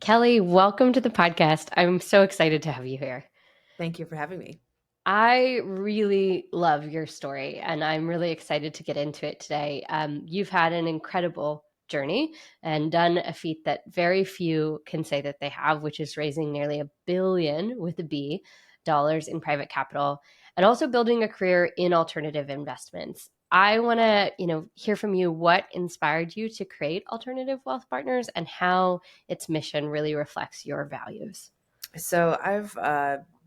Kelly, welcome to the podcast. I'm so excited to have you here. Thank you for having me. I really love your story, and I'm really excited to get into it today. You've had an incredible journey and done a feat that very few can say that they have, which is raising nearly $1 billion with a B dollars in private capital, and also building a career in alternative investments. I want to, hear from you what inspired you to create Alternative Wealth Partners and how its mission really reflects your values. So I've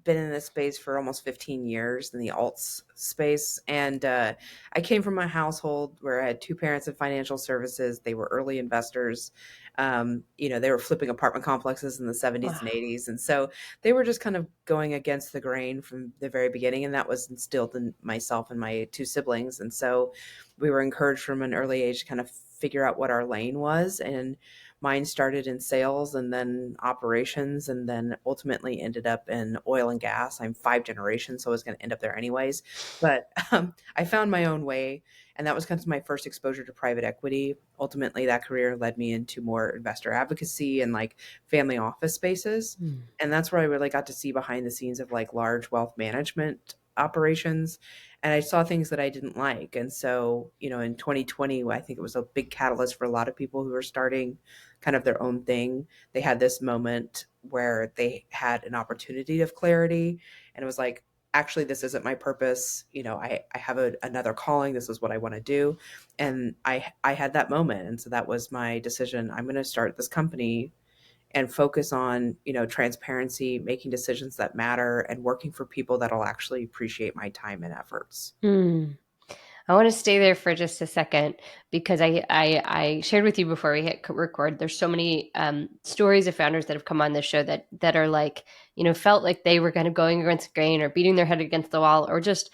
been in this space for almost 15 years in the alts space. And I came from a household where I had two parents in financial services. They were early investors. They were flipping apartment complexes in the 70s and Wow. 80s. And so they were just kind of going against the grain from the very beginning. And that was instilled in myself and my two siblings. And so we were encouraged from an early age to kind of figure out what our lane was. And mine started in sales and then operations and then ultimately ended up in oil and gas. I'm five generations, so I was going to end up there anyways. But I found my own way. And that was kind of my first exposure to private equity. Ultimately, that career led me into more investor advocacy and like family office spaces. Mm. And that's where I really got to see behind the scenes of like large wealth management operations. And I saw things that I didn't like. And so, in 2020, I think it was a big catalyst for a lot of people who were starting kind of their own thing. They had this moment where they had an opportunity of clarity, and it was like, actually, this isn't my purpose. I have another calling. This is what I want to do. And I had that moment. And so that was my decision. I'm going to start this company and focus on, transparency, making decisions that matter, and working for people that'll actually appreciate my time and efforts. Mm. I want to stay there for just a second because I shared with you before we hit record. There's so many stories of founders that have come on this show that are like, felt like they were kind of going against the grain or beating their head against the wall, or just,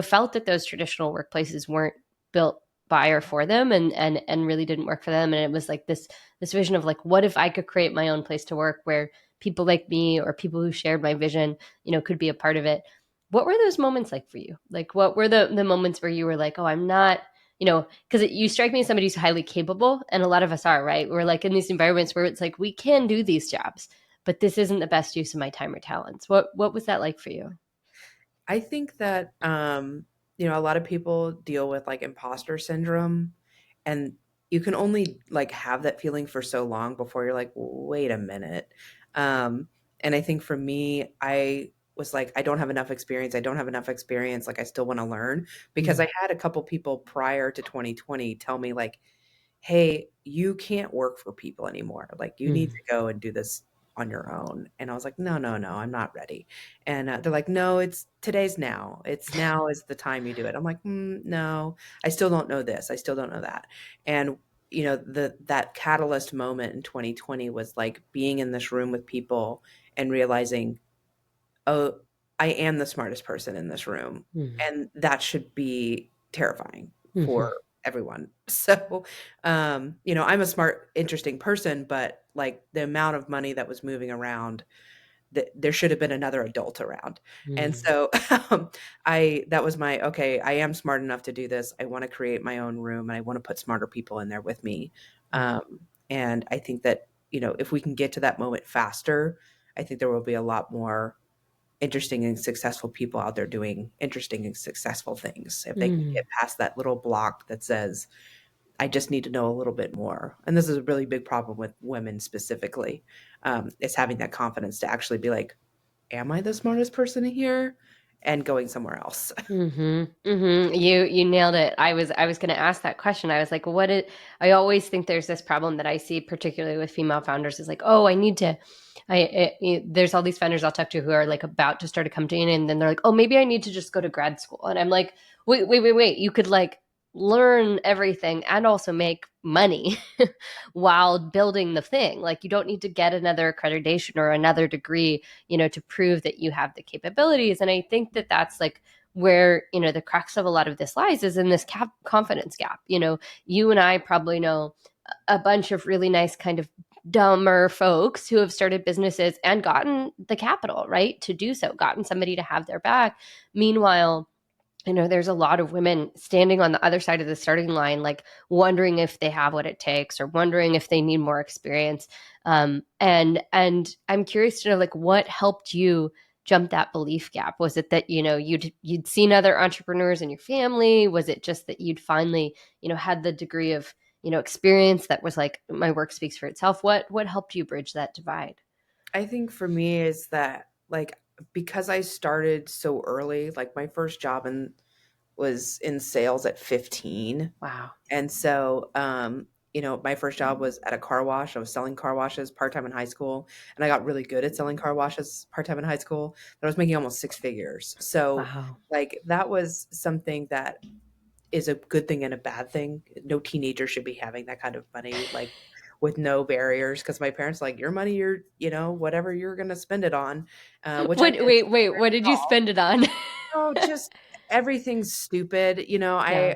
felt that those traditional workplaces weren't built by or for them, and really didn't work for them. And it was like this vision of like, what if I could create my own place to work where people like me or people who shared my vision, could be a part of it. What were those moments like for you? Like, what were the moments where you were like, oh, I'm not, because you strike me as somebody who's highly capable, and a lot of us are, right? We're like in these environments where it's like, we can do these jobs, but this isn't the best use of my time or talents. What was that like for you? I think that a lot of people deal with like imposter syndrome, and you can only like have that feeling for so long before you're like, wait a minute. Um, and I think for me, I was like, I don't have enough experience. I don't have enough experience. Like, I still want to learn because Mm. I had a couple people prior to 2020 tell me like, hey, you can't work for people anymore. Like, you need Mm. to go and do this on your own. And I was like, no, no, no, I'm not ready. And they're like, no, it's today's now. It's now is the time you do it. I'm like, no, I still don't know this. I still don't know that. And that catalyst moment in 2020 was like being in this room with people and realizing, oh, I am the smartest person in this room. Mm. And that should be terrifying Mhm. for everyone. So, I'm a smart, interesting person, but like the amount of money that was moving around, there should have been another adult around. And Mm. so that was my, okay, I am smart enough to do this. I want to create my own room and I want to put smarter people in there with me. Mm. And I think that, if we can get to that moment faster, I think there will be a lot more interesting and successful people out there doing interesting and successful things. If they can Mm. get past that little block that says, I just need to know a little bit more. And this is a really big problem with women specifically, is having that confidence to actually be like, am I the smartest person here? And going somewhere else. Mhm. Mhm. You nailed it. I was going to ask that question. I was like, I always think there's this problem that I see particularly with female founders is like, oh, I need to there's all these founders I'll talk to who are like about to start a company, and then they're like, "Oh, maybe I need to just go to grad school." And I'm like, "Wait, wait, wait, wait. You could like learn everything and also make money while building the thing. Like you don't need to get another accreditation or another degree, to prove that you have the capabilities." And I think that that's like where, the crux of a lot of this lies is in this confidence gap. You and I probably know a bunch of really nice kind of dumber folks who have started businesses and gotten the capital, right, to do so, gotten somebody to have their back. Meanwhile, there's a lot of women standing on the other side of the starting line, like wondering if they have what it takes or wondering if they need more experience. And I'm curious to know, like, what helped you jump that belief gap? Was it that, you'd seen other entrepreneurs in your family? Was it just that you'd finally, had the degree of, experience that was like, my work speaks for itself? What helped you bridge that divide? I think for me is that like because I started so early, like my first job was in sales at 15. Wow. And so, my first job was at a car wash. I was selling car washes part-time in high school, and I got really good at selling car washes part-time in high school, but I was making almost six figures. So, Wow. like that was something that is a good thing and a bad thing. No teenager should be having that kind of money, like with no barriers. Because my parents like your money, whatever you're going to spend it on, which I What, didn't wait, spend what it did you all. spend it on? Oh, just everything's stupid. Yeah.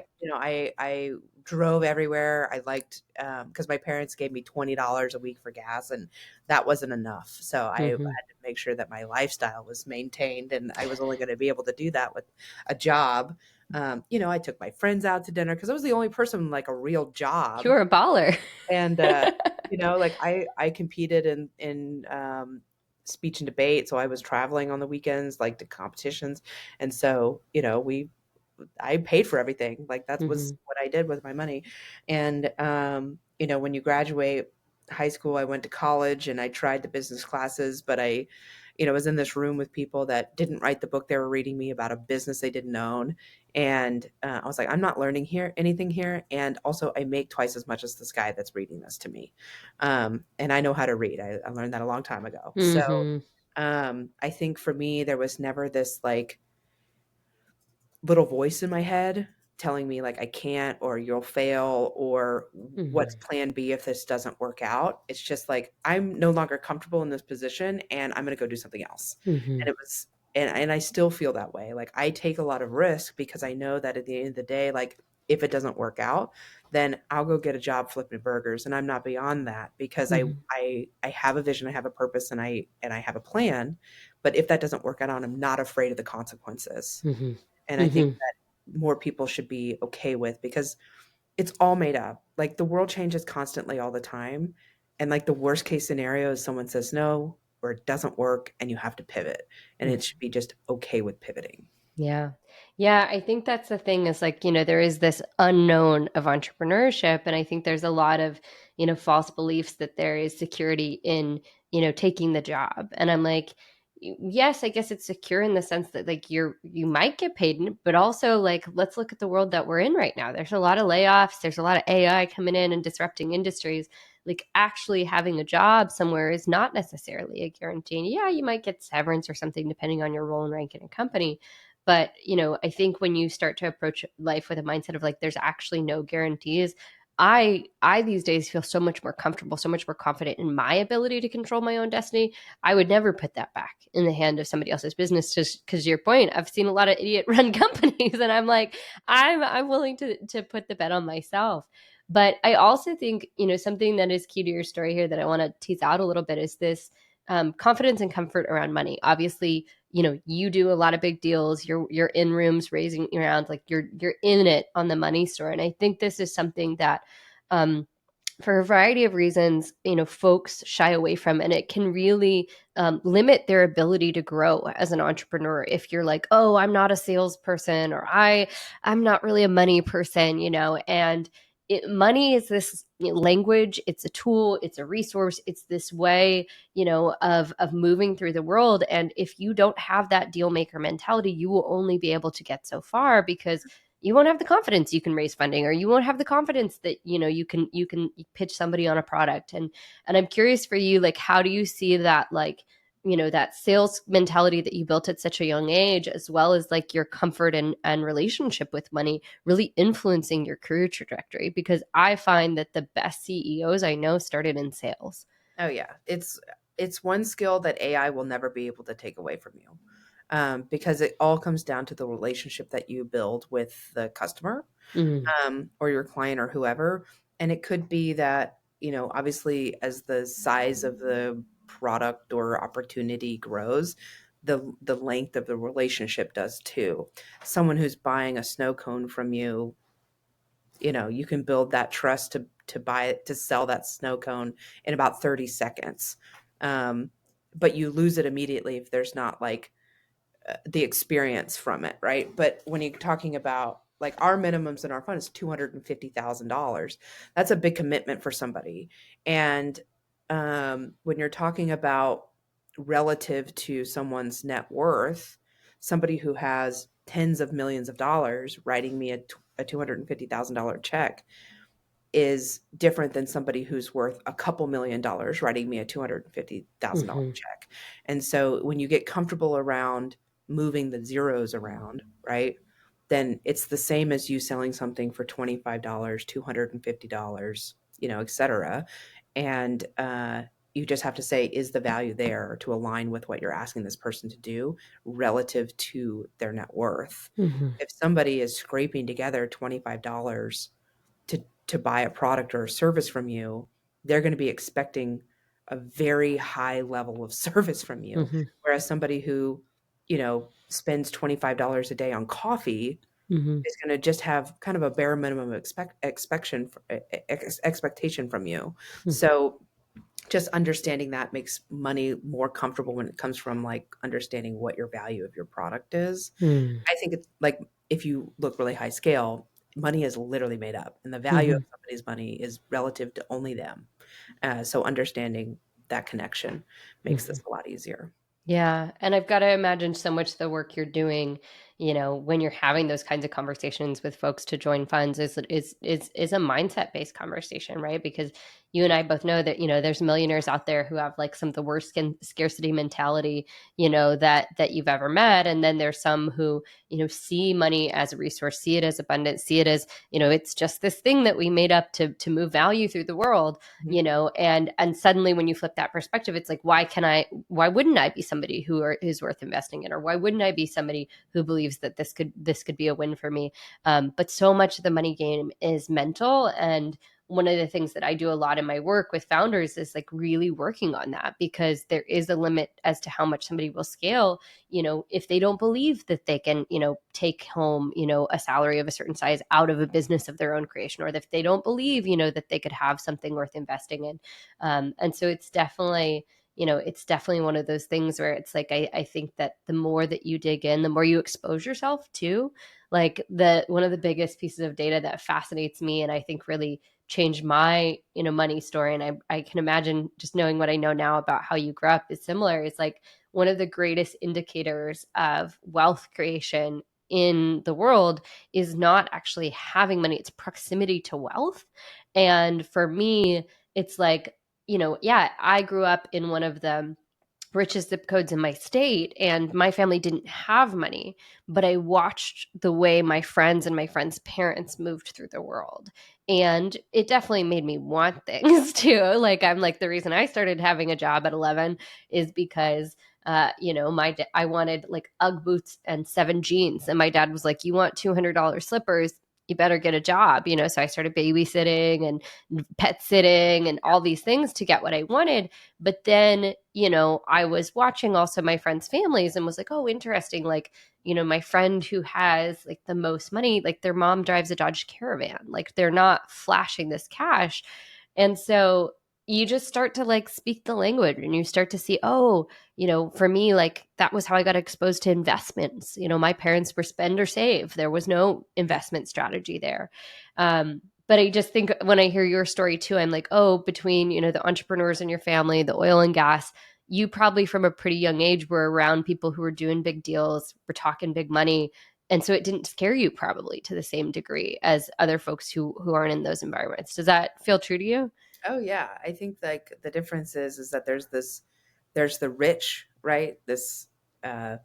I drove everywhere. I liked because my parents gave me $20 a week for gas, and that wasn't enough. So I had Hmm. to make sure that my lifestyle was maintained, and I was only going to be able to do that with a job. I took my friends out to dinner because I was the only person with like a real job, You're a baller. and like I competed in speech and debate, so I was traveling on the weekends, like to competitions, and so we I paid for everything. Like that was Hmm. what I did with my money. And when you graduate high school, I went to college and I tried the business classes, but I was in this room with people that didn't write the book they were reading me about a business they didn't own. And I was like, I'm not learning here anything here. And also I make twice as much as this guy that's reading this to me. And I know how to read. I learned that a long time ago. So Hmm. I think for me, there was never this like little voice in my head telling me like I can't or you'll fail or what's Hmm. plan B if this doesn't work out. It's just like I'm no longer comfortable in this position and I'm going to go do something else. Hmm. And it was and I still feel that way. Like I take a lot of risk because I know that at the end of the day like if it doesn't work out, then I'll go get a job flipping burgers and I'm not beyond that because Hmm. I have a vision, I have a purpose and I have a plan, but if that doesn't work out, I'm not afraid of the consequences. Hmm. And I think Hmm. that more people should be okay with because it's all made up. Like the world changes constantly all the time. And like the worst case scenario is someone says no or it doesn't work and you have to pivot. And it should be just okay with pivoting. Yeah. Yeah, I think that's the thing is like, there is this unknown of entrepreneurship. And I think there's a lot of, false beliefs that there is security in, taking the job. And I'm like, yes, I guess it's secure in the sense that like you might get paid, but also like let's look at the world that we're in right now. There's a lot of layoffs, there's a lot of AI coming in and disrupting industries. Like actually having a job somewhere is not necessarily a guarantee. And yeah, you might get severance or something depending on your role and rank in a company, but, I think when you start to approach life with a mindset of like there's actually no guarantees, I these days feel so much more comfortable, so much more confident in my ability to control my own destiny. I would never put that back in the hand of somebody else's business. Just because your point, I've seen a lot of idiot run companies, and I'm like, I'm willing to put the bet on myself. But I also think, something that is key to your story here that I want to tease out a little bit is this confidence and comfort around money. Obviously, you do a lot of big deals. You're in rooms raising around, like you're in it on the money store. And I think this is something that um for a variety of reasons, folks shy away from, and it can really limit their ability to grow as an entrepreneur. If you're like, oh, I'm not a salesperson, or I'm not really a money person, and money is this language, it's a tool, it's a resource, it's this way, of moving through the world. And if you don't have that deal maker mentality, you will only be able to get so far because you won't have the confidence you can raise funding, or you won't have the confidence that you can pitch somebody on a product. And I'm curious for you, like, how do you see that, like, that sales mentality that you built at such a young age, as well as like your comfort and relationship with money, really influencing your career trajectory? Because I find that the best CEOs I know started in sales. Oh yeah. It's one skill that AI will never be able to take away from you. Because it all comes down to the relationship that you build with the customer Mm-hmm. or your client or whoever. And it could be that, obviously, as the size of the product or opportunity grows, the length of the relationship does too. Someone who's buying a snow cone from you, you can build that trust to buy it, to sell that snow cone in about 30 seconds. Um, but you lose it immediately if there's not like the experience from it, right? But when you're talking about like our minimums in our fund is $250,000, that's a big commitment for somebody. And when you're talking about relative to someone's net worth, somebody who has tens of millions of dollars writing me a $250,000 check is different than somebody who's worth a couple $1,000,000 writing me a $250,000 Hmm. check. And so when you get comfortable around moving the zeros around, right? Then it's the same as you selling something for $25, $250, et cetera. And you just have to say, is the value there to align with what you're asking this person to do relative to their net worth? Hmm. If somebody is scraping together $25 to buy a product or a service from you, they're going to be expecting a very high level of service from you. Hmm. Whereas somebody who, spends $25 a day on coffee Hmm. is going to just have kind of a bare minimum expectation from you. So just understanding that makes money more comfortable when it comes from like understanding what your value of your product is. Hmm. I think it's like if you look really high scale, money is literally made up, and the value of Hmm. somebody's money is relative to only them. So understanding that connection makes Hmm. this a lot easier. Yeah, and I've got to imagine so much of the work you're doing, when you're having those kinds of conversations with folks to join funds is a mindset-based conversation, right? Because you and I both know that, there's millionaires out there who have like some of the worst scarcity mentality, that you've ever met. And then there's some who, see money as a resource, see it as abundance, see it as, it's just this thing that we made up to move value through the world, Mhm. and suddenly when you flip that perspective, it's like, why wouldn't I be somebody is worth investing in, or why wouldn't I be somebody who believes that this could be a win for me? But so much of the money game is mental, and one of the things that I do a lot in my work with founders is like really working on that, because there is a limit as to how much somebody will scale, if they don't believe that they can, take home, a salary of a certain size out of a business of their own creation, or if they don't believe, that they could have something worth investing in. And so it's definitely one of those things where it's like, I think that the more that you dig in, the more you expose yourself to, like, one of the biggest pieces of data that fascinates me and I think really changed my money story, and I can imagine just knowing what I know now about how you grew up is similar. It's like one of the greatest indicators of wealth creation in the world is not actually having money, it's proximity to wealth. And for me, it's like, yeah, I grew up in one of the richest zip codes in my state, and my family didn't have money, but I watched the way my friends and my friends' parents moved through the world, and it definitely made me want things too. Like, I'm like, the reason I started having a job at 11 is because I wanted like UGG boots and 7 jeans, and my dad was like, you want $200 slippers, you better get a job. So I started babysitting and pet sitting and all these things to get what I wanted. But then, I was watching also my friends' families and was like, oh, interesting. Like, my friend who has like the most money, like their mom drives a Dodge Caravan. Like, they're not flashing this cash. And so you just start to like speak the language, and you start to see, oh, for me, like that was how I got exposed to investments. My parents were spend or save. There was no investment strategy there. But I just think when I hear your story too, I'm like, oh, between, the entrepreneurs in your family, the oil and gas, you probably from a pretty young age were around people who were doing big deals, were talking big money. And so it didn't scare you probably to the same degree as other folks who aren't in those environments. Does that feel true to you? Oh yeah, I think like the difference is that there's the rich, right? This uh,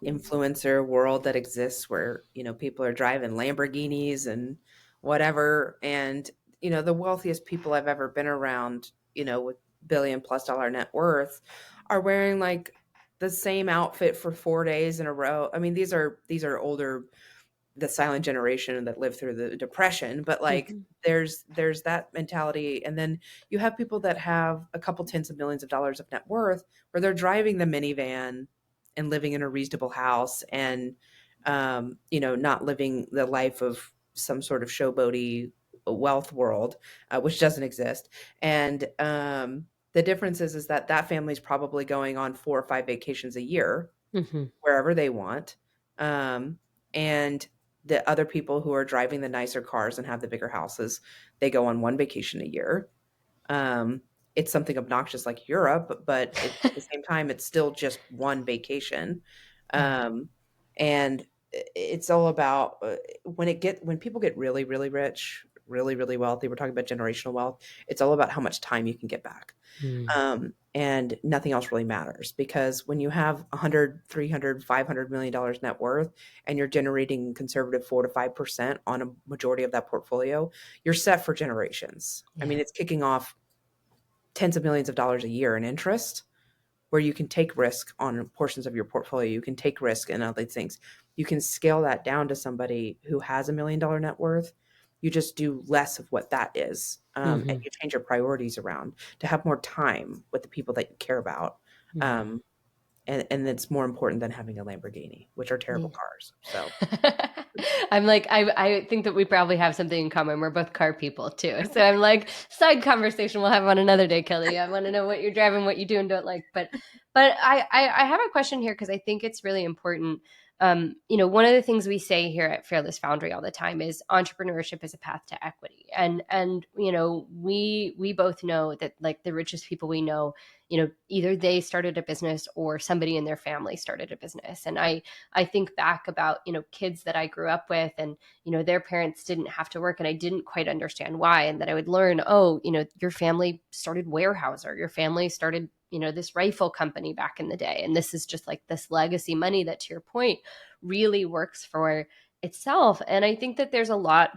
influencer world that exists where people are driving Lamborghinis and whatever, and the wealthiest people I've ever been around, with $1 billion+ net worth, are wearing like the same outfit for 4 days in a row. I mean, these are older, the silent generation that lived through the depression, but like Mm-hmm. there's that mentality. And then you have people that have a couple tens of millions of dollars of net worth where they're driving the minivan and living in a reasonable house and, not living the life of some sort of showboaty wealth world, which doesn't exist. And the difference is that that family is probably going on 4 or 5 vacations a year Mhm. wherever they want. Um, and the other people who are driving the nicer cars and have the bigger houses, they go on 1 vacation a year. Um, it's something obnoxious like Europe, but at the same time, it's still just 1 vacation. Right. Um, and it's all about when people get really, really rich, really, really wealthy. We're talking about generational wealth. It's all about how much time you can get back. Mm. And nothing else really matters because when you have 100, 300, $500 million net worth and you're generating conservative 4 to 5% on a majority of that portfolio, you're set for generations. I mean, Yeah. it's kicking off tens of millions of dollars a year in interest where you can take risk on portions of your portfolio. You can take risk in other things. You can scale that down to somebody who has $1 million net worth. You just do less of what that is. And Mhm. you change your priorities around to have more time with the people that you care about. Mm. Um, and it's more important than having a Lamborghini, which are terrible Yeah. cars. So I'm like, I think that we probably have something in common. We're both car people too. So I'm like, side conversation we'll have on another day, Kelly. I want to know what you're driving, what you do and don't like. But I have a question here because I think it's really important. One of the things we say here at Fearless Foundry all the time is entrepreneurship is a path to equity. And we both know that like the richest people we know, either they started a business or somebody in their family started a business. And I think back about, kids that I grew up with and, their parents didn't have to work and I didn't quite understand why. And that I would learn, oh, your family started Weyerhaeuser, your family started, this rifle company back in the day. And this is just like this legacy money that, to your point, really works for itself. And I think that there's a lot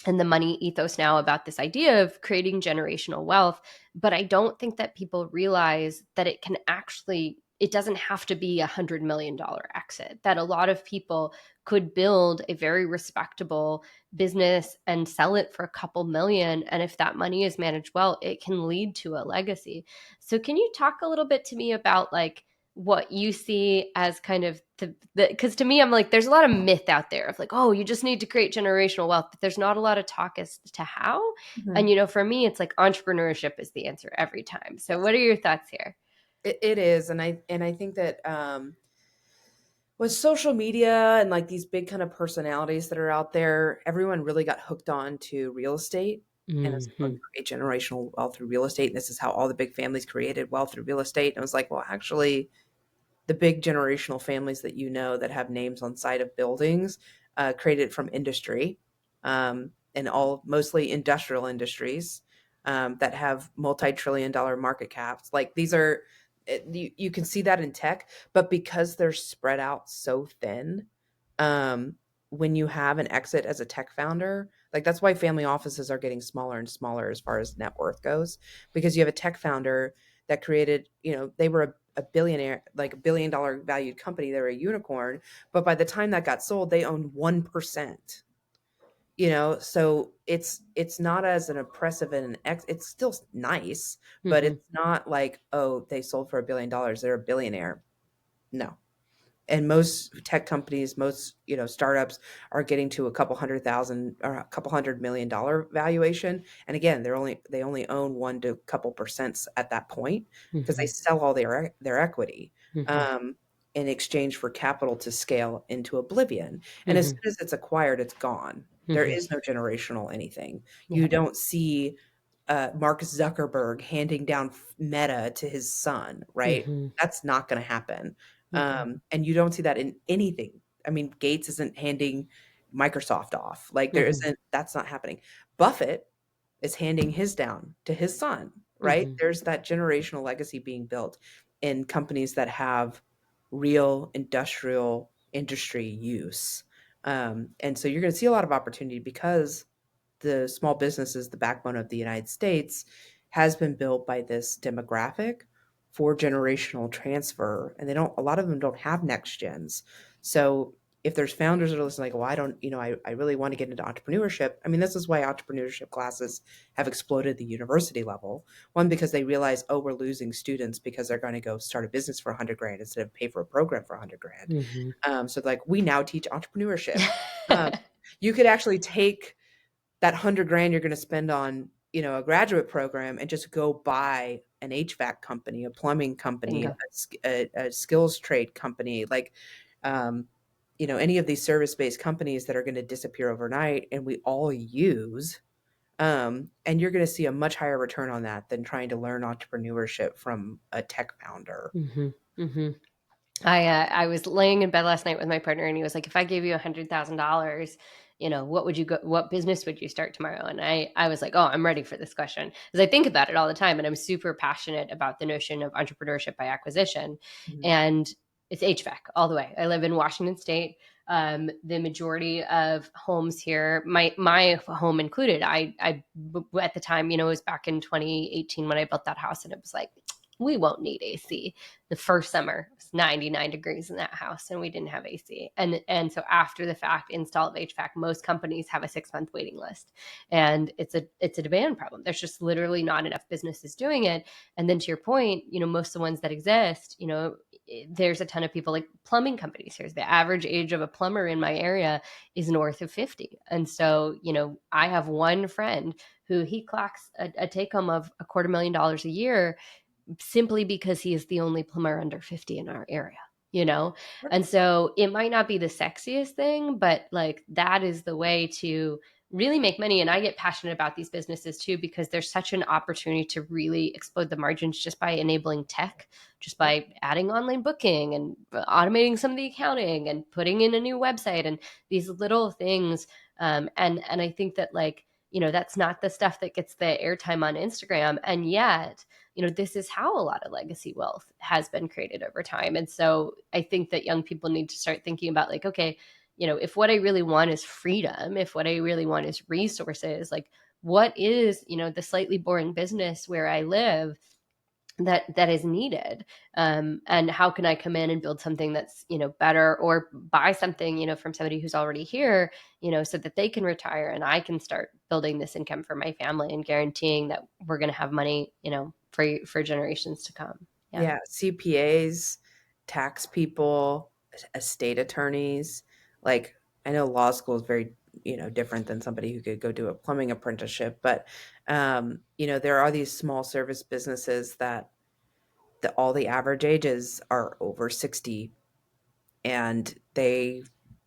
and the money ethos now about this idea of creating generational wealth. But I don't think that people realize that it doesn't have to be $100 million exit, that a lot of people could build a very respectable business and sell it for a couple million. And if that money is managed well, it can lead to a legacy. So, can you talk a little bit to me about like, what you see as kind of because to me I'm like there's a lot of myth out there of like, oh, you just need to create generational wealth, but there's not a lot of talk as to how. And Mhm. for me it's like entrepreneurship is the answer every time. So Yes, what are your thoughts here? it is. And I think that with social media and like these big kind of personalities that are out there, everyone really got hooked on to real estate. And it's going Hmm. to create generational wealth through real estate. And this is how all the big families created wealth through real estate. And I was like, well, actually, the big generational families that that have names on side of buildings created from industry, and all mostly industrial industries that have multi-trillion-dollar market caps. Like these are, you can see that in tech, but because they're spread out so thin, um, when you have an exit as a tech founder, like that's why family offices are getting smaller and smaller as far as net worth goes, because you have a tech founder that created, they were a billionaire, like $1 billion valued company. They were a unicorn, but by the time that got sold, they owned 1%. So it's not as an oppressive and an it's still nice, but Hmm. it's not like, oh, they sold for $1 billion, they're a billionaire. No. And most tech companies, most startups are getting to a couple hundred thousand or a couple $100 million valuation. And again, they only own 1 to a couple percents at that point because they Hmm. sell all their equity Hmm. um, in exchange for capital to scale into oblivion. And as Hmm. soon as it's acquired, it's gone. There Hmm. is no generational anything. Yeah. You don't see Mark Zuckerberg handing down Meta to his son, right? Hmm. That's not going to happen. Hmm. And you don't see that in anything. I mean, Gates isn't handing Microsoft off. Like there Hmm. isn't, that's not happening. Buffett is handing his down to his son, right? Hmm. There's that generational legacy being built in companies that have real industrial industry use. And so you're going to see a lot of opportunity because the small business is the backbone of the United States, has been built by this demographic for generational transfer. And a lot of them don't have next gens. So if there's founders that are listening, like, well, I don't, I really want to get into entrepreneurship. I mean, this is why entrepreneurship classes have exploded at the university level. One, because they realize, oh, we're losing students because they're going to go start a business for 100 grand instead of pay for a program for 100 grand. Mm-hmm. So like, we now teach entrepreneurship. Um, you could actually take that 100 grand you're going to spend on, a graduate program and just go buy an HVAC company, a plumbing company, Bingo. a skills trade company, like, um, any of these service-based companies that are going to disappear overnight and we all use, and you're going to see a much higher return on that than trying to learn entrepreneurship from a tech founder. Mm-hmm. Mm-hmm. I was laying in bed last night with my partner, and he was like, "If I gave you $100,000, what would you go? What business would you start tomorrow?" And I was like, "Oh, I'm ready for this question," because I think about it all the time, and I'm super passionate about the notion of entrepreneurship by acquisition, Mhm. and it's HVAC all the way. I live in Washington State. The majority of homes here, my home included, I at the time, it was back in 2018 when I built that house, and it was like, we won't need AC. The first summer it was 99 degrees in that house and we didn't have AC. And so after the fact install of HVAC, most companies have a 6-month waiting list. And it's a demand problem. There's just literally not enough businesses doing it. And then to your point, most of the ones that exist, there's a ton of people like plumbing companies. Here's the average age of a plumber in my area is north of 50. And so, I have one friend who he clocks a take home of $250,000 a year simply because he is the only plumber under 50 in our area, you know? Sure. And so it might not be the sexiest thing, but like that is the way to really make money. And I get passionate about these businesses too, because there's such an opportunity to really explode the margins just by enabling tech, just Yep. by adding online booking and automating some of the accounting and putting in a new website and these little things. And I think that like, that's not the stuff that gets the airtime on Instagram. And yet, this is how a lot of legacy wealth has been created over time. And so I think that young people need to start thinking about like, okay, if what I really want is freedom, if what I really want is resources, like what is, the slightly boring business where I live that is needed, and how can I come in and build something that's better, or buy something from somebody who's already here, so that they can retire and I can start building this income for my family and guaranteeing that we're going to have money for generations to come. Yeah. Yeah, CPAs, tax people, estate attorneys. Like, I know law school is very, different than somebody who could go do a plumbing apprenticeship, but there are these small service businesses that all the average ages are over 60 and they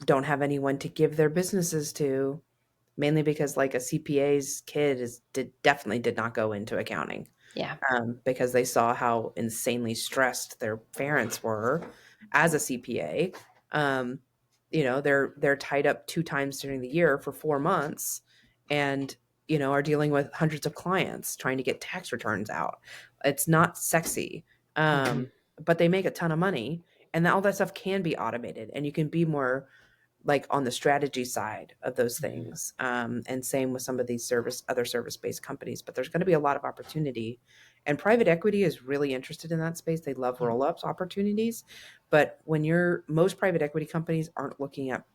don't have anyone to give their businesses to, mainly because like a CPA's kid definitely did not go into accounting, Yeah. because they saw how insanely stressed their parents were as a CPA. Um, they're tied up 2 times during the year for 4 months, and are dealing with hundreds of clients trying to get tax returns out. It's not sexy, Mm-hmm. but they make a ton of money, and all that stuff can be automated, and you can be more like on the strategy side of those Mm-hmm. things. And same with some of these other service-based companies, but there's going to be a lot of opportunity, and private equity is really interested in that space. They love Yeah. roll-ups opportunities, but most private equity companies aren't looking at,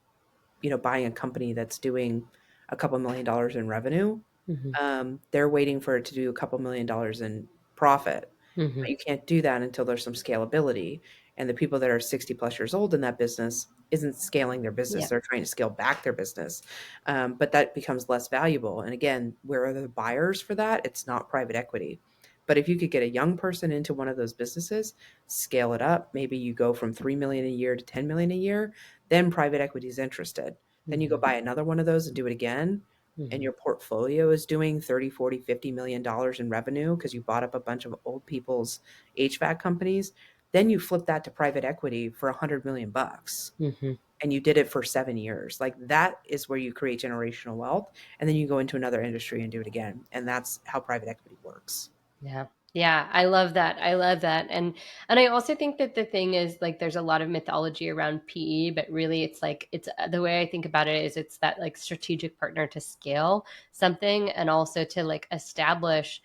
buying a company that's doing a couple $1 million in revenue. Mm-hmm. They're waiting for it to do a couple $1 million in profit. Mm-hmm. But you can't do that until there's some scalability. And the people that are 60 plus years old in that business isn't scaling their business. Yeah. They're trying to scale back their business. But that becomes less valuable. And again, where are the buyers for that? It's not private equity. But if you could get a young person into one of those businesses, scale it up, maybe you go from 3 million a year to 10 million a year, then private equity is interested. Then you go Mm-hmm. buy another one of those and do it again, and Mm-hmm. your portfolio is doing 30, 40, $50 million in revenue because you bought up a bunch of old people's HVAC companies, then you flip that to private equity for 100 million bucks, Mm-hmm. and you did it for 7 years. Like, that is where you create generational wealth, and then you go into another industry and do it again. And that's how private equity works. Yeah. Yeah, I love that. I love that. And I also think that the thing is like there's a lot of mythology around PE, but really it's like it's the way I think about it is it's that like strategic partner to scale something and also to like establish,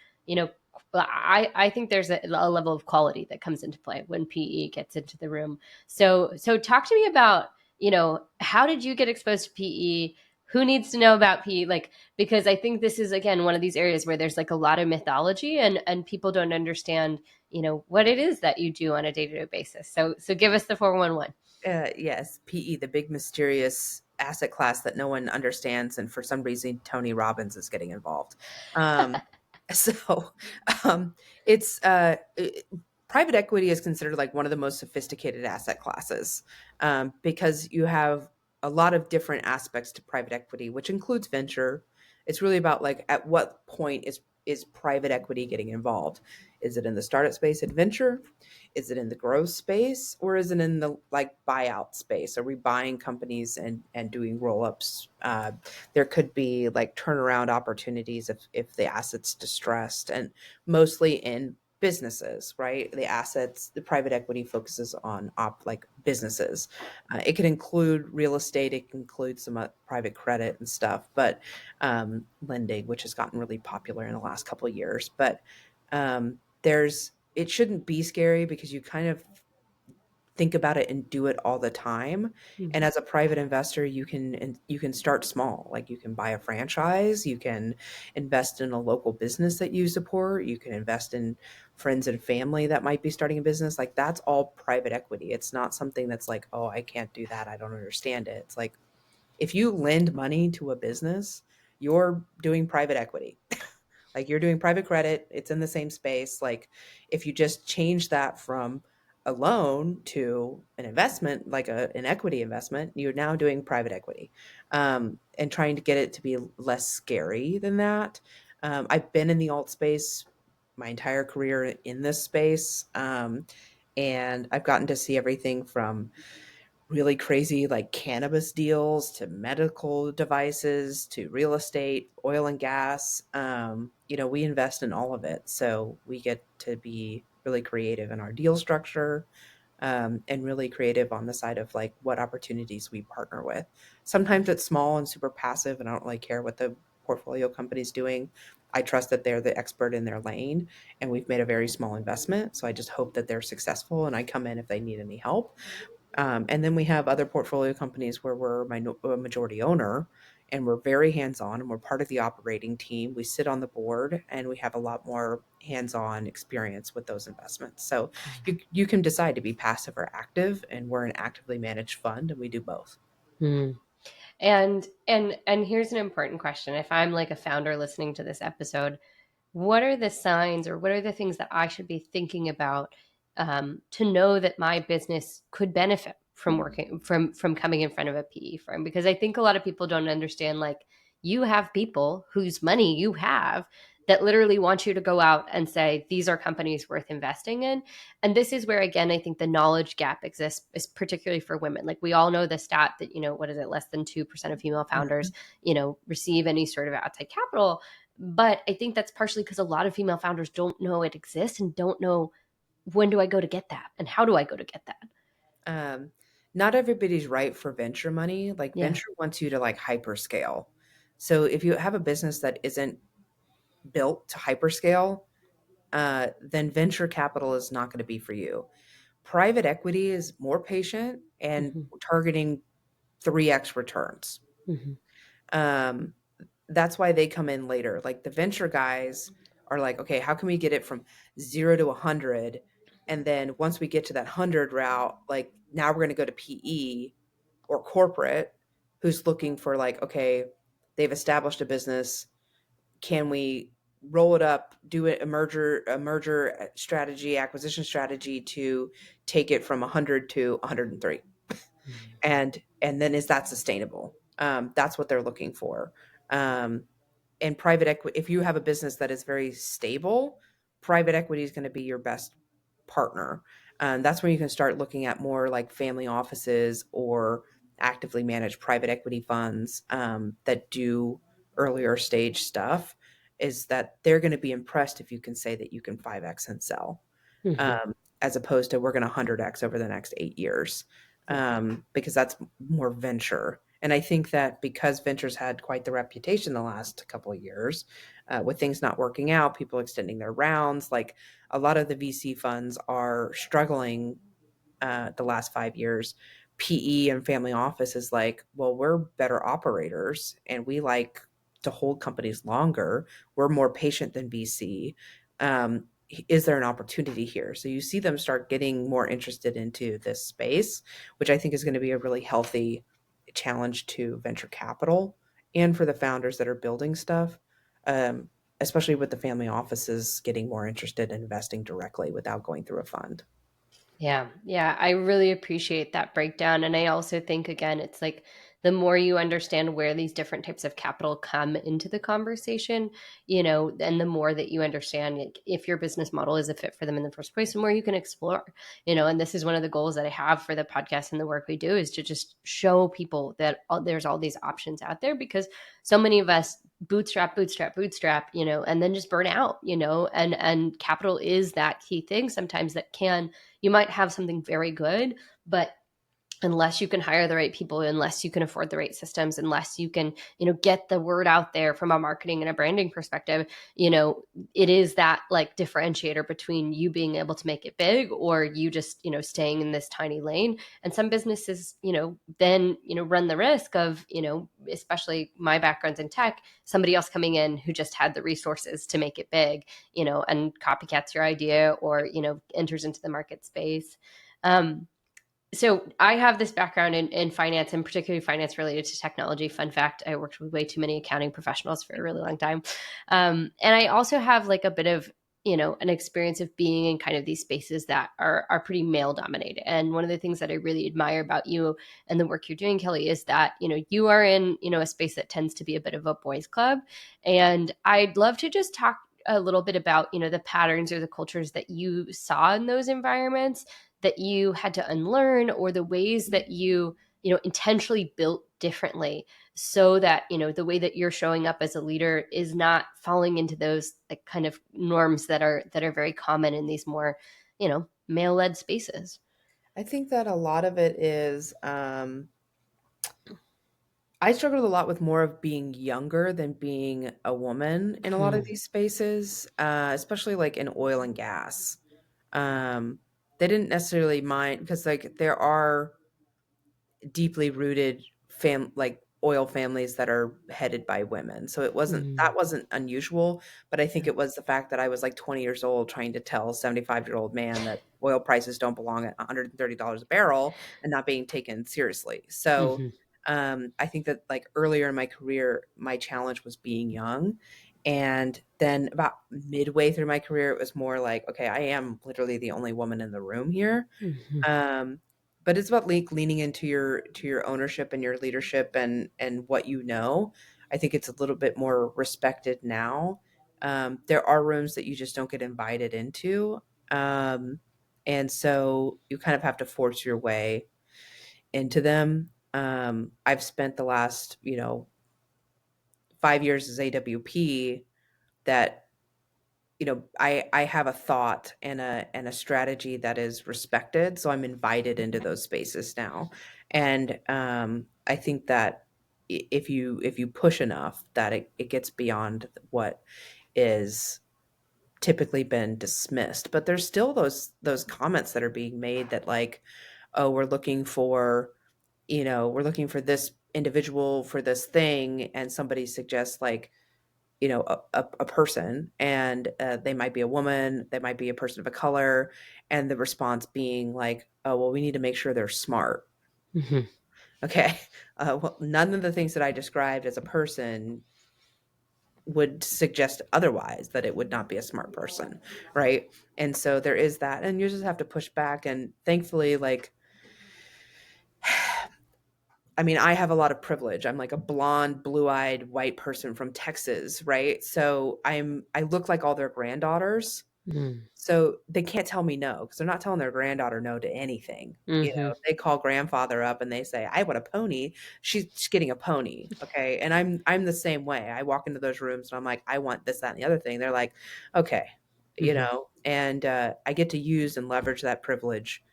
I think there's a level of quality that comes into play when PE gets into the room. So talk to me about how did you get exposed to PE? Who needs to know about PE? Like, because I think this is, again, one of these areas where there's like a lot of mythology, and people don't understand, what it is that you do on a day-to-day basis. So give us the 411. Yes, PE, the big mysterious asset class that no one understands, and for some reason Tony Robbins is getting involved. Um, so it's private equity is considered like one of the most sophisticated asset classes, because you have a lot of different aspects to private equity, which includes venture. It's really about like at what point is private equity getting involved? Is it in the startup space at venture? Is it in the growth space, or is it in the like buyout space? Are we buying companies and doing roll ups? There could be like turnaround opportunities if the asset's distressed, and mostly in businesses, right? The assets, the private equity focuses on like businesses. It can include real estate, it can include some private credit and stuff, but lending, which has gotten really popular in the last couple of years. But there's it shouldn't be scary because you kind of think about it and do it all the time. And Mhm. as a private investor, you can start small. Like you can buy a franchise, you can invest in a local business that you support, you can invest in friends and family that might be starting a business. Like that's all private equity. It's not something that's like, "Oh, I can't do that. I don't understand it." It's like if you lend money to a business, you're doing private equity. Like you're doing private credit, it's in the same space. Like if you just change that from a loan to an investment, like an equity investment, you're now doing private equity, and trying to get it to be less scary than that. I've been in the alt space my entire career in this space, and I've gotten to see everything from really crazy like cannabis deals to medical devices to real estate, oil and gas. We invest in all of it. So we get to be really creative in our deal structure, and really creative on the side of like what opportunities we partner with. Sometimes it's small and super passive, and I don't really care what the portfolio company's doing. I trust that they're the expert in their lane, and we've made a very small investment. So I just hope that they're successful, and I come in if they need any help. And then we have other portfolio companies where we're a majority owner, and we're very hands on, and we're part of the operating team. We sit on the board, and we have a lot more hands on experience with those investments. So you can decide to be passive or active, and we're an actively managed fund, and we do both. Mhm. And here's an important question. If I'm like a founder listening to this episode, what are the signs or what are the things that I should be thinking about, to know that my business could benefit from working from coming in front of a PE firm? Because I think a lot of people don't understand, like, you have people whose money you have that literally want you to go out and say these are companies worth investing in. And this is where, again, I think the knowledge gap exists, is particularly for women. Like, we all know the stat that, what is it, less than 2% of female founders, Mhm. receive any sort of outside capital. But I think that's partially because a lot of female founders don't know it exists and don't know, when do I go to get that and how do I go to get that? Um, Not everybody's right for venture money. Like Yeah. venture wants you to like hyperscale. So if you have a business that isn't built to hyperscale, then venture capital is not going to be for you. Private equity is more patient and Hmm. targeting 3x returns. Hmm. Um, that's why they come in later. Like the venture guys are like, okay, how can we get it from 0 to 100? And then once we get to that 100 route, like now we're going to go to PE or corporate who's looking for like, okay, they've established a business. Can we roll it up, do it a merger strategy, acquisition strategy to take it from 100 to 103? And then is that sustainable? That's what they're looking for. Um, and private equity, if you have a business that is very stable, private equity is going to be your best partner. That's when you can start looking at more like family offices or actively managed private equity funds, that do earlier stage stuff. Is that they're going to be impressed if you can say that you can 5x and sell, Hmm. as opposed to we're going to 100x over the next 8 years, Yeah. because that's more venture. And I think that because venture's had quite the reputation the last couple of years, with things not working out, people extending their rounds, like a lot of the VC funds are struggling, the last 5 years PE and family office is like, well, we're better operators and we like to hold companies longer. We're more patient than VC. Is there an opportunity here? So you see them start getting more interested into this space, which I think is going to be a really healthy challenge to venture capital and for the founders that are building stuff, um, especially with the family offices getting more interested in investing directly without going through a fund. Yeah, yeah, I really appreciate that breakdown. And I also think, again, it's like the more you understand where these different types of capital come into the conversation, and the more that you understand, like, if your business model is a fit for them in the first place, the more you can explore, and this is one of the goals that I have for the podcast and the work we do is to just show people that there's all these options out there, because so many of us bootstrap, bootstrap, bootstrap, and then just burn out, and capital is that key thing sometimes that can, you might have something very good, but unless you can hire the right people, unless you can afford the right systems, unless you can, get the word out there from a marketing and a branding perspective, it is that like differentiator between you being able to make it big or you just, staying in this tiny lane. And some businesses, then, run the risk of, especially my background's in tech, somebody else coming in who just had the resources to make it big, and copycats your idea or, enters into the market space. So I have this background in finance, and particularly finance related to technology. Fun fact, I worked with way too many accounting professionals for a really long time. And I also have like a bit of, an experience of being in kind of these spaces that are pretty male dominated. And one of the things that I really admire about you and the work you're doing, Kelly, is that, you are in, a space that tends to be a bit of a boys club. And I'd love to just talk a little bit about, the patterns or the cultures that you saw in those environments that you had to unlearn, or the ways that you, intentionally built differently, so that, the way that you're showing up as a leader is not falling into those like kind of norms that are very common in these more, male led spaces. I think that a lot of it is, I struggled a lot with more of being younger than being a woman in a lot of Hmm. these spaces, especially like in oil and gas. Um, they didn't necessarily mind because like there are deeply rooted like oil families that are headed by women. So it wasn't Hmm. that wasn't unusual, but I think it was the fact that I was like 20 years old trying to tell a 75-year-old man that oil prices don't belong at $130 a barrel and not being taken seriously. So Hmm. I think that like earlier in my career, my challenge was being young. And then about midway through my career, it was more like, okay, I am literally the only woman in the room here. Hmm. um, but it's about leaning into your ownership and your leadership and what you know. I think it's a little bit more respected now. There are rooms that you just don't get invited into, um, and so you kind of have to force your way into them. I've spent the last 5 years as AWP that I have a thought and a strategy that is respected, so I'm invited into those spaces now. And I think that if you push enough, that it gets beyond what is typically been dismissed. But there's still those comments that are being made that like, oh, we're looking for this individual for this thing, and somebody suggests like a person, and they might be a woman, they might be a person of a color, and the response being like, oh well, we need to make sure they're smart. Hmm. Okay. Well, none of the things that I described as a person would suggest otherwise, that it would not be a smart person, right? And so there is that, and you just have to push back. And thankfully, like, I mean, I have a lot of privilege. I'm like a blonde, blue-eyed white person from Texas, right? So I look like all their granddaughters. So they can't tell me no, because they're not telling their granddaughter no to anything. Hmm. They call grandfather up and they say, "I want a pony." She's getting a pony, okay? And I'm the same way. I walk into those rooms and I'm like, "I want this, that, and the other thing." They're like, "Okay," Hmm. and I get to use and leverage that privilege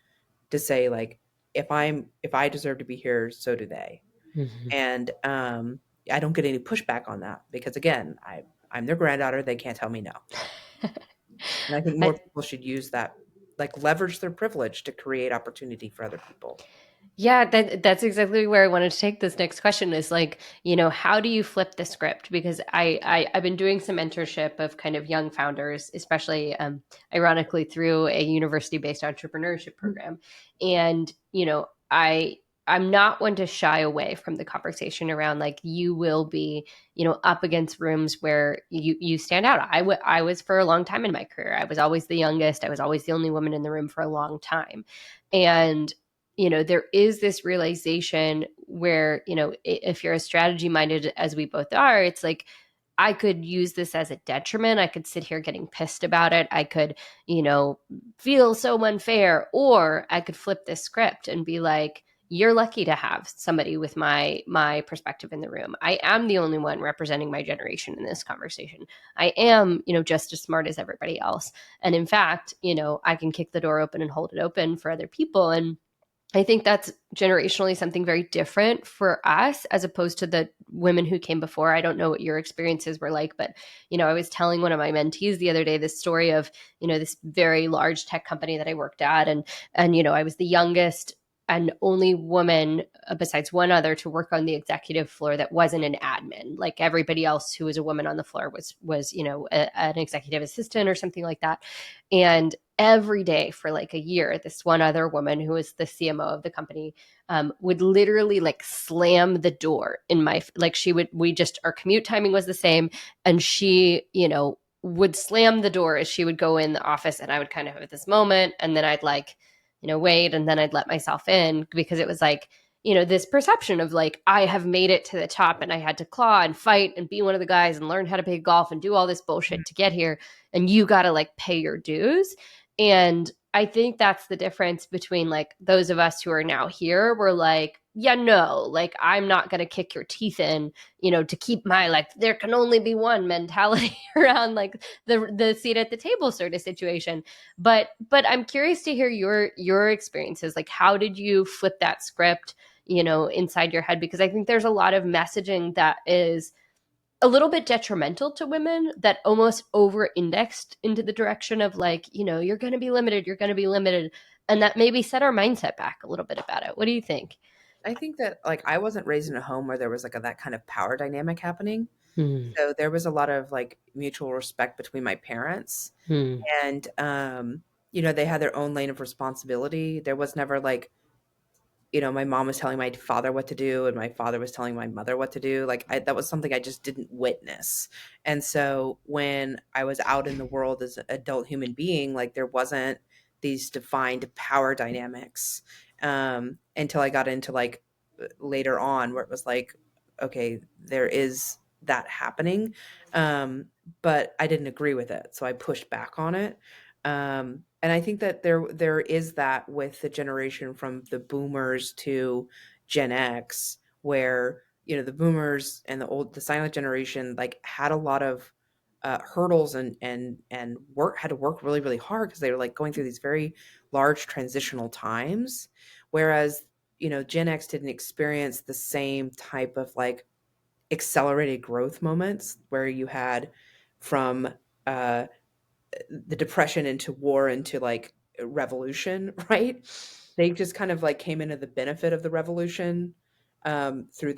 to say like, if I deserve to be here, so do they. Hmm. And I don't get any pushback on that because again, I'm their granddaughter. They can't tell me no. And I think more I, people should use that, like leverage their privilege to create opportunity for other people. Yeah, that's exactly where I wanted to take this next question is like, how do you flip the script? Because I've been doing some mentorship of kind of young founders, especially ironically through a university-based entrepreneurship program. And, I'm not one to shy away from the conversation around like you will be, up against rooms where you stand out. I was for a long time in my career. I was always the youngest. I was always the only woman in the room for a long time. And there is this realization where, if you're a strategy minded as we both are, it's like, I could use this as a detriment. I could sit here getting pissed about it. I could, you know, feel so unfair, or I could flip this script and be like, you're lucky to have somebody with my perspective in the room. I am the only one representing my generation in this conversation. I am, just as smart as everybody else. And in fact, I can kick the door open and hold it open for other people. And I think that's generationally something very different for us as opposed to the women who came before. I don't know what your experiences were like, but I was telling one of my mentees the other day this story of, this very large tech company that I worked at, and I was the youngest and only woman, besides one other, to work on the executive floor that wasn't an admin. Like everybody else who was a woman on the floor was an executive assistant or something like that. And every day for like a year, this one other woman who was the CMO of the company would literally like slam the door in my, like she would, we just, our commute timing was the same. And she, would slam the door as she would go in the office, and I would kind of have this moment, and then I'd like, wait, and then I'd let myself in, because it was like, this perception of like, I have made it to the top and I had to claw and fight and be one of the guys and learn how to play golf and do all this bullshit to get here. And you got to like pay your dues. And I think that's the difference between like those of us who are now here. We're like, yeah, no, like I'm not going to kick your teeth in, to keep my like there can only be one mentality around like the seat at the table sort of situation. But I'm curious to hear your experiences. Like, how did you flip that script, inside your head? Because I think there's a lot of messaging that is a little bit detrimental to women that almost over indexed into the direction of like, you're going to be limited, you're going to be limited. And that maybe set our mindset back a little bit about it. What do you think? I think that like I wasn't raised in a home where there was like that kind of power dynamic happening. Hmm. So there was a lot of like mutual respect between my parents, Hmm. and they had their own lane of responsibility. There was never like, my mom was telling my father what to do and my father was telling my mother what to do. Like that was something I just didn't witness. And so when I was out in the world as an adult human being, like there wasn't these defined power dynamics until I got into like later on where it was like, okay, there is that happening. Um, but I didn't agree with it. So I pushed back on it. And I think that there is that with the generation from the boomers to Gen X, where the boomers and the silent generation like had a lot of hurdles and work had to work really really hard because they were like going through these very large transitional times, whereas Gen X didn't experience the same type of like accelerated growth moments where you had from uh, the depression into war into like revolution, right? They just kind of like came into the benefit of the revolution through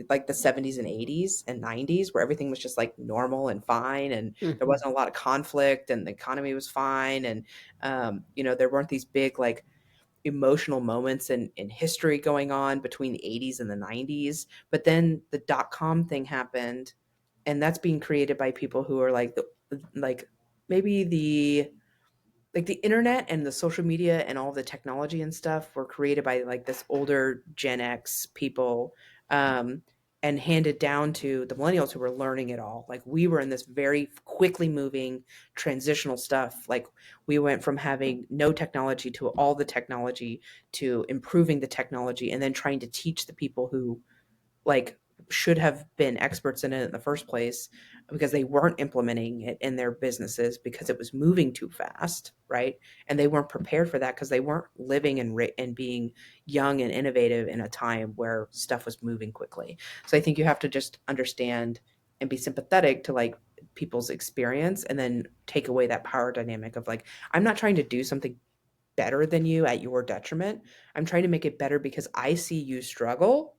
like the 70s and 80s and 90s where everything was just like normal and fine, and there Mm-hmm. wasn't a lot of conflict and the economy was fine, and there weren't these big like emotional moments in history going on between the 80s and the 90s. But then the dot-com thing happened, and that's being created by people who are like like maybe the internet and the social media and all the technology and stuff were created by like this older Gen X people, um, and handed down to the millennials who were learning it all. Like we were in this very quickly moving transitional stuff. Like we went from having no technology to all the technology to improving the technology and then trying to teach the people who like should have been experts in it in the first place because they weren't implementing it in their businesses because it was moving too fast, right? And they weren't prepared for that because they weren't living and being young and innovative in a time where stuff was moving quickly. So I think you have to just understand and be sympathetic to like people's experience and then take away that power dynamic of like I'm not trying to do something better than you at your detriment. I'm trying to make it better because I see you struggle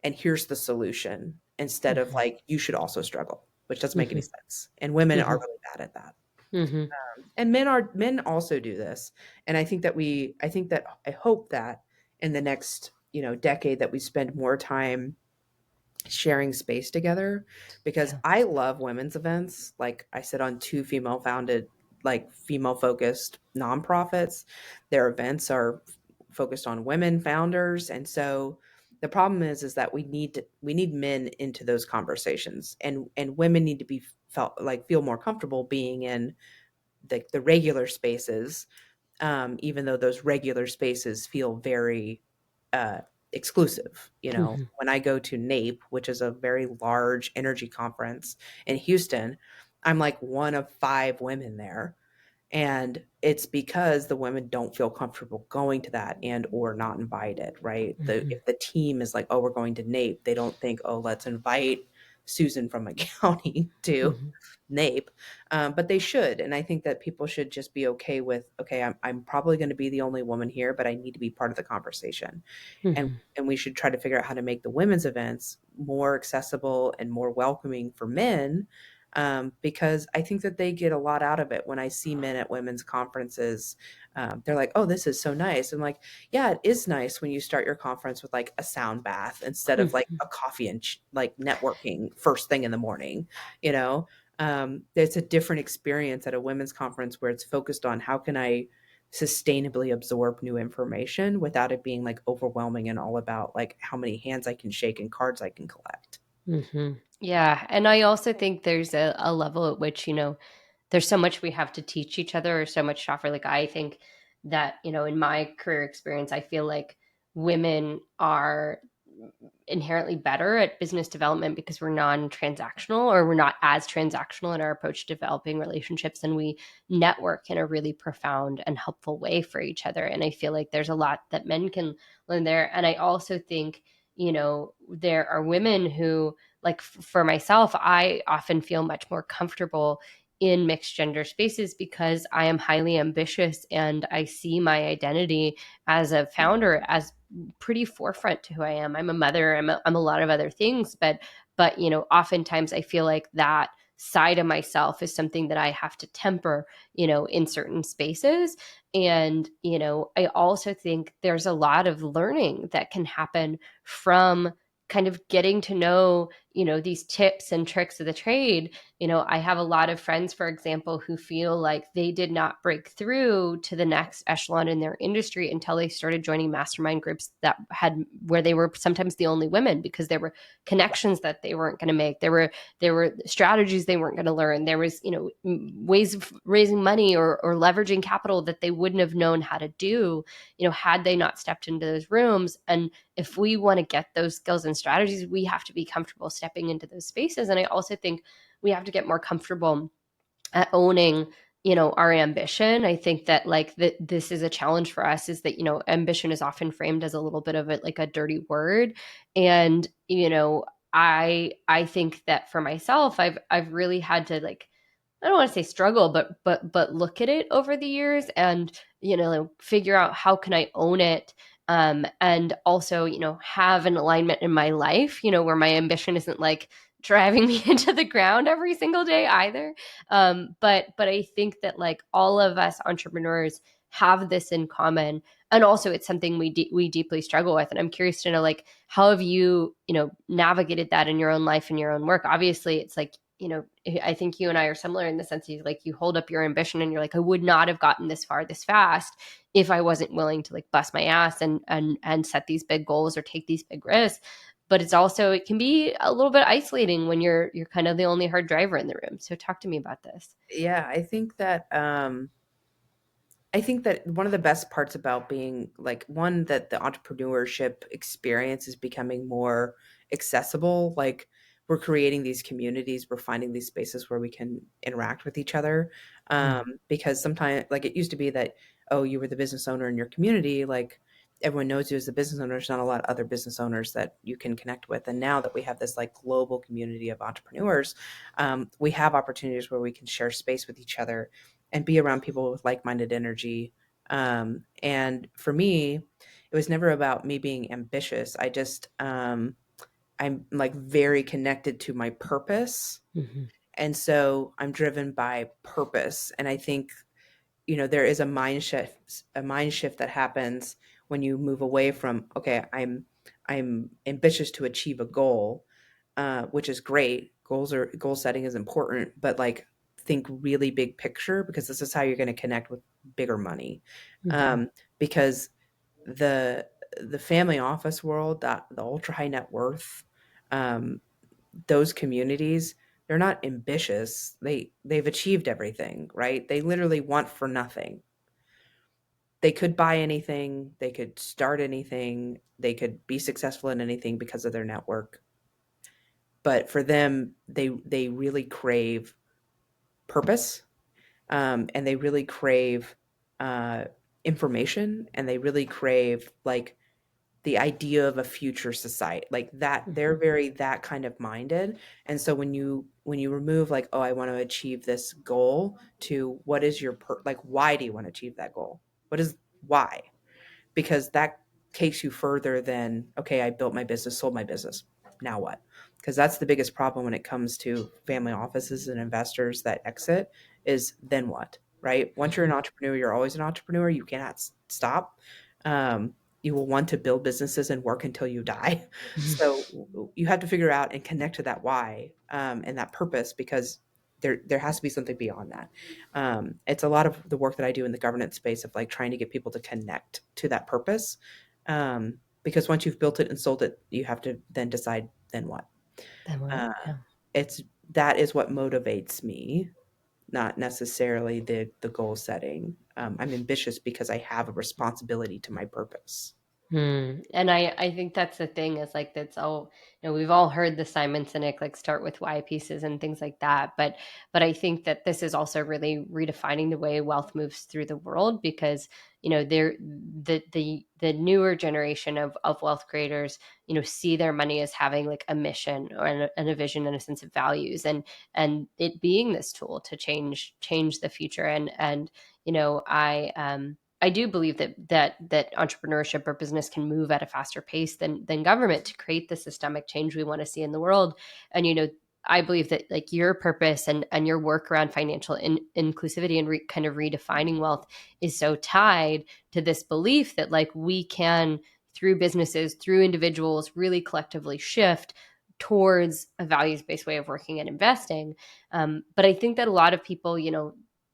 and here's the solution instead of Mhm. like, you should also struggle, which doesn't make any Mhm. sense. And women are Mhm. really bad at that. Mhm. And men also do this. And I think that I hope that in the next, decade that we spend more time sharing space together because Yeah. I love women's events. Like I sit on two female founded, like female focused nonprofits. Their events are focused on women founders. And so the problem is that we need men into those conversations and women need to be felt like feel more comfortable being in the regular spaces, even though those regular spaces feel very uh, exclusive. Mhm. When I go to NAPE, which is a very large energy conference in Houston, I'm like one of five women there. And it's because the women don't feel comfortable going to that and or not invited, right? Mhm. If the team is like, oh, we're going to NAPE, they don't think, oh, let's invite Susan from accounting to Mhm. NAPE, but they should. And I think that people should just be okay with, okay, I'm probably going to be the only woman here, but I need to be part of the conversation. And Mhm. and we should try to figure out how to make the women's events more accessible and more welcoming for men, because I think that they get a lot out of it. When I see men at women's conferences, they're like, "Oh, this is so nice." I'm like, "Yeah, it is nice when you start your conference with like a sound bath instead of like Mhm. a coffee and like networking first thing in the morning." You know, it's a different experience at a women's conference where it's focused on how can I sustainably absorb new information without it being like overwhelming and all about like how many hands I can shake and cards I can collect. Mhm. Yeah, and I also think there's a level at which, there's so much we have to teach each other or so much to offer. Like, I think that, in my career experience, I feel like women are inherently better at business development because we're non-transactional, or we're not as transactional in our approach to developing relationships, and we network in a really profound and helpful way for each other. And I feel like there's a lot that men can learn there. And I also think, there are women who, like, for myself, I often feel much more comfortable in mixed gender spaces because I am highly ambitious and I see my identity as a founder as pretty forefront to who I am. I'm a mother. I'm a lot of other things, but oftentimes I feel like that side of myself is something that I have to temper, in certain spaces. And I also think there's a lot of learning that can happen from kind of getting to know, these tips and tricks of the trade. I have a lot of friends, for example, who feel like they did not break through to the next echelon in their industry until they started joining mastermind groups that had where they were sometimes the only women, because there were connections that they weren't going to make. There were strategies they weren't going to learn. There was, ways of raising money or leveraging capital that they wouldn't have known how to do, had they not stepped into those rooms. And if we want to get those skills and strategies, we have to be comfortable stepping into those spaces. And I also think we have to get more comfortable at owning, our ambition. I think that, like, this is a challenge for us, is that, ambition is often framed as a little bit of like a dirty word. And I think that for myself, I've really had to, like, I don't want to say struggle, but look at it over the years and, figure out how can I own it. And also, have an alignment in my life, where my ambition isn't like driving me into the ground every single day either. But I think that, like, all of us entrepreneurs have this in common, and also it's something we deeply struggle with. And I'm curious to know, like, how have you, navigated that in your own life and your own work? Obviously, it's like, I think you and I are similar in the sense that, like, you hold up your ambition and you're like, I would not have gotten this far this fast if I wasn't willing to, like, bust my ass and set these big goals or take these big risks. But it's also, it can be a little bit isolating when you're kind of the only hard driver in the room. So talk to me about this. Yeah, I think that one of the best parts about being like one that the entrepreneurship experience is becoming more accessible. Like we're creating these communities, we're finding these spaces where we can interact with each other. Mm. Because sometimes, like it used to be that, oh, you were the business owner in your community, like everyone knows you as the business owner. There's not a lot of other business owners that you can connect with. And now that we have this like global community of entrepreneurs, we have opportunities where we can share space with each other and be around people with like-minded energy, And for me, it was never about me being ambitious. I'm like very connected to my purpose. Mhm. And so I'm driven by purpose. And I think, there is a mind shift that happens when you move away from, okay, I'm ambitious to achieve a goal, which is great. Goal setting is important, but like think really big picture, because this is how you're going to connect with bigger money. Mhm. Because the the family office world, that the ultra high net worth, um, those communities, they're not ambitious. They've achieved everything, right? They literally want for nothing. They could buy anything, they could start anything, they could be successful in anything because of their network. But for them, they really crave purpose, and they really crave uh, information, and they really crave like the idea of a future society, like that. They're Mhm. very that kind of minded. And so when you remove like, oh, I want to achieve this goal, to what is your like, why do you want to achieve that goal? What is why? Because that takes you further than, okay, I built my business, sold my business, now what? Because that's the biggest problem when it comes to family offices and investors that exit, is then what? Right? Once you're an Mhm. entrepreneur, you're always an entrepreneur. You cannot stop. You will want to build businesses and work until you die. So you have to figure out and connect to that why, and that purpose, because there has to be something beyond that. It's a lot of the work that I do in the governance space of like trying to get people to connect to that purpose. Because once you've built it and sold it, you have to then decide, then what? Then what? Uh, Yeah. it's that is what motivates me, not necessarily the goal setting. I'm ambitious because I have a responsibility to my purpose. And I think that's the thing, is like that's all, we've all heard the Simon Sinek like start with why pieces and things like that, but I think that this is also really redefining the way wealth moves through the world, because they're the newer generation of wealth creators, see their money as having like a mission or and a vision and a sense of values, and it being this tool to change the future. And I do believe that entrepreneurship or business can move at a faster pace than government to create the systemic change we want to see in the world. And I believe that like your purpose and your work around financial inclusivity and kind of redefining wealth is so tied to this belief that like we can, through businesses, through individuals, really collectively shift towards a values-based way of working and investing. But I think that a lot of people,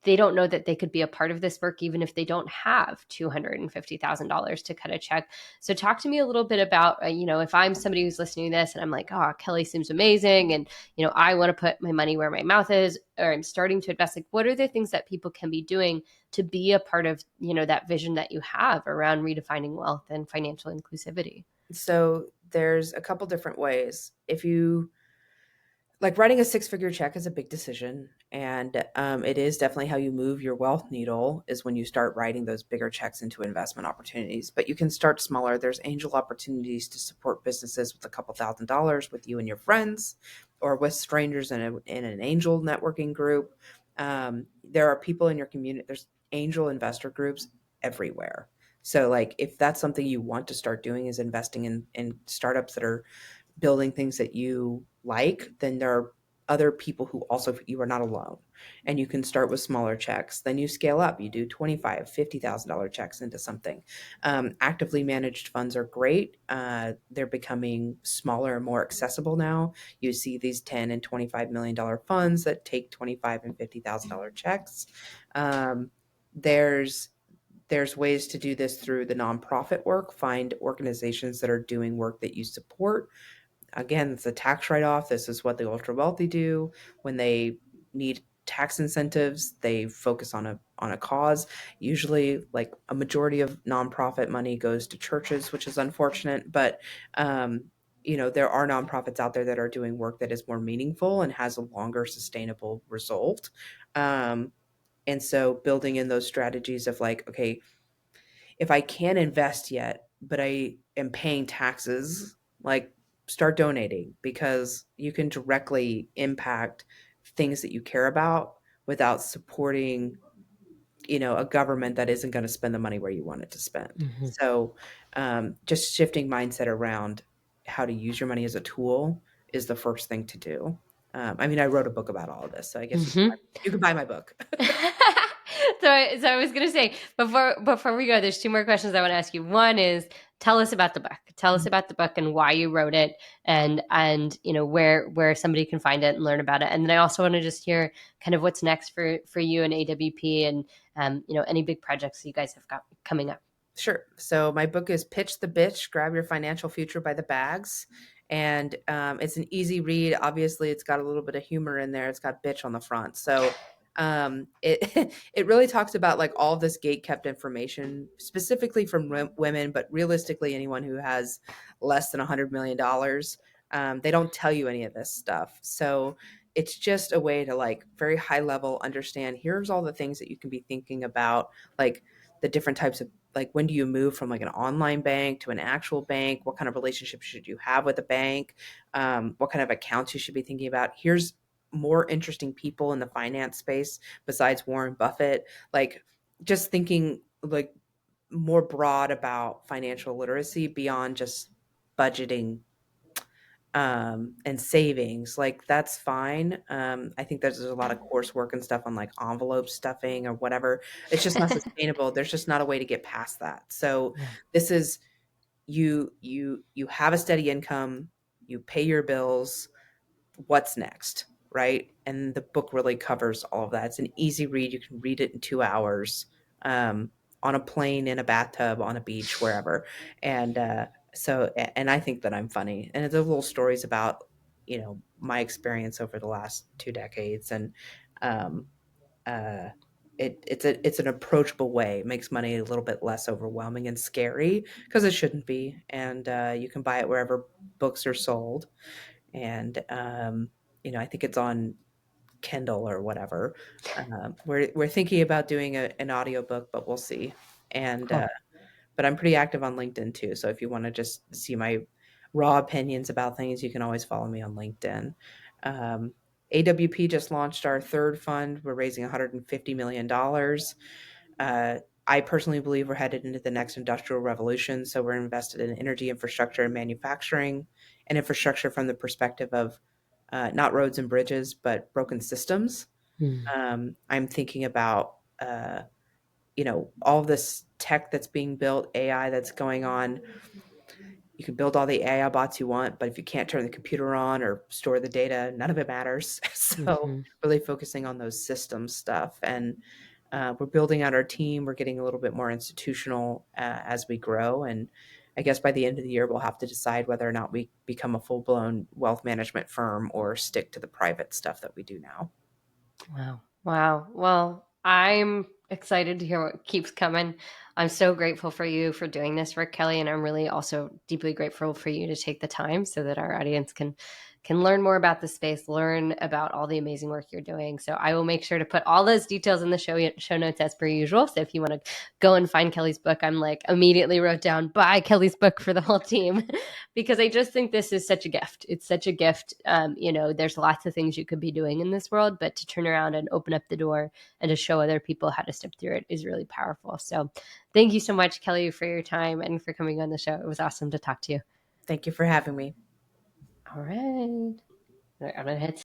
they don't know that they could be a part of this work even if they don't have $250,000 to cut a check. So talk to me a little bit about, if I'm somebody who's listening to this and I'm like, oh, Kelly seems amazing. And, I want to put my money where my mouth is, or I'm starting to invest. Like, what are the things that people can be doing to be a part of, that vision that you have around redefining wealth and financial inclusivity? So there's a couple different ways. If you like, writing a six-figure check is a big decision, and it is definitely how you move your wealth needle, is when you start writing those bigger checks into investment opportunities. But you can start smaller. There's angel opportunities to support businesses with a couple $1,000s with you and your friends, or with strangers in an angel networking group. There are people in your community. There's angel investor groups everywhere. So, like, if that's something you want to start doing, is investing in startups that are building things that you like, then there are other people who also, you are not alone. And you can start with smaller checks. Then you scale up. You do 25, $50,000 checks into something. Actively managed funds are great. They're becoming smaller and more accessible now. You see these 10 and $25 million funds that take 25 and $50,000 checks. Um, there's there's ways to do this through the nonprofit work. Find organizations that are doing work that you support. Again, it's a tax write-off. This is what the ultra wealthy do when they need tax incentives. They focus on a cause. Usually, like, a majority of nonprofit money goes to churches, which is unfortunate. But there are nonprofits out there that are doing work that is more meaningful and has a longer sustainable result. Um, and so building in those strategies of like, okay, if I can't invest yet, but I am paying taxes, like, start donating, because you can directly impact things that you care about without supporting a government that isn't going to spend the money where you want it to spend. Mhm. So, just shifting mindset around how to use your money as a tool is the first thing to do. I mean, I wrote a book about all of this, so I guess Mhm. you can buy my book. So I was gonna say, before we go, there's two more questions I want to ask you. One is, tell us about the book. Tell us about the book and why you wrote it, and where somebody can find it and learn about it. And then I also want to just hear kind of what's next for you and AWP, and any big projects you guys have got coming up. Sure. So my book is Pitch the Bitch, Grab Your Financial Future by the Bags. And it's an easy read. Obviously, it's got a little bit of humor in there. It's got bitch on the front. So it it really talks about like all this gate kept information, specifically from women, but realistically, anyone who has less than $100 million, they don't tell you any of this stuff. So it's just a way to like very high level understand. Here's all the things that you can be thinking about, like the different types of, like, when do you move from like an online bank to an actual bank? What kind of relationship should you have with a bank? What kind of accounts you should be thinking about? Here's more interesting people in the finance space besides Warren Buffett. Like, just thinking like more broad about financial literacy beyond just budgeting and savings. Like, that's fine. I think there's a lot of coursework and stuff on like envelope stuffing or whatever. It's just not sustainable. There's just not a way to get past that. So Yeah. this is, you have a steady income, you pay your bills, what's next, right? And the book really covers all of that. It's an easy read. You can read it in 2 hours, um, on a plane, in a bathtub, on a beach, wherever. And and I think that I'm funny. And it's little stories about, my experience over the last 2 decades. And um, uh, it's an approachable way. It makes money a little bit less overwhelming and scary because it shouldn't be. And you can buy it wherever books are sold. And I think it's on Kindle or whatever. We're thinking about doing an audiobook, but we'll see. And Cool. but I'm pretty active on LinkedIn too. So if you want to just see my raw opinions about things, you can always follow me on LinkedIn. Um, AWP just launched our third fund. We're raising $150 million. I personally believe we're headed into the next industrial revolution. So we're invested in energy infrastructure and manufacturing, and infrastructure from the perspective of not roads and bridges, but broken systems. Mm. I'm thinking about, all this tech that's being built, AI that's going on. You can build all the AI bots you want, but if you can't turn the computer on or store the data, none of it matters. So Hmm. really focusing on those system stuff. And we're building out our team. We're getting a little bit more institutional as we grow. And I guess by the end of the year, we'll have to decide whether or not we become a full blown wealth management firm or stick to the private stuff that we do now. Wow. Wow. Well, I'm excited to hear what keeps coming. I'm so grateful for you for doing this work, Kelly, and I'm really also deeply grateful for you to take the time so that our audience can learn more about the space, learn about all the amazing work you're doing. So I will make sure to put all those details in the show notes as per usual. So if you want to go and find Kelly's book, I'm like immediately wrote down buy Kelly's book for the whole team because I just think this is such a gift. It's such a gift. There's lots of things you could be doing in this world, but to turn around and open up the door and to show other people how to step through it is really powerful. So thank you so much, Kelly, for your time and for coming on the show. It was awesome to talk to you. Thank you for having me. All right. I'm going to hit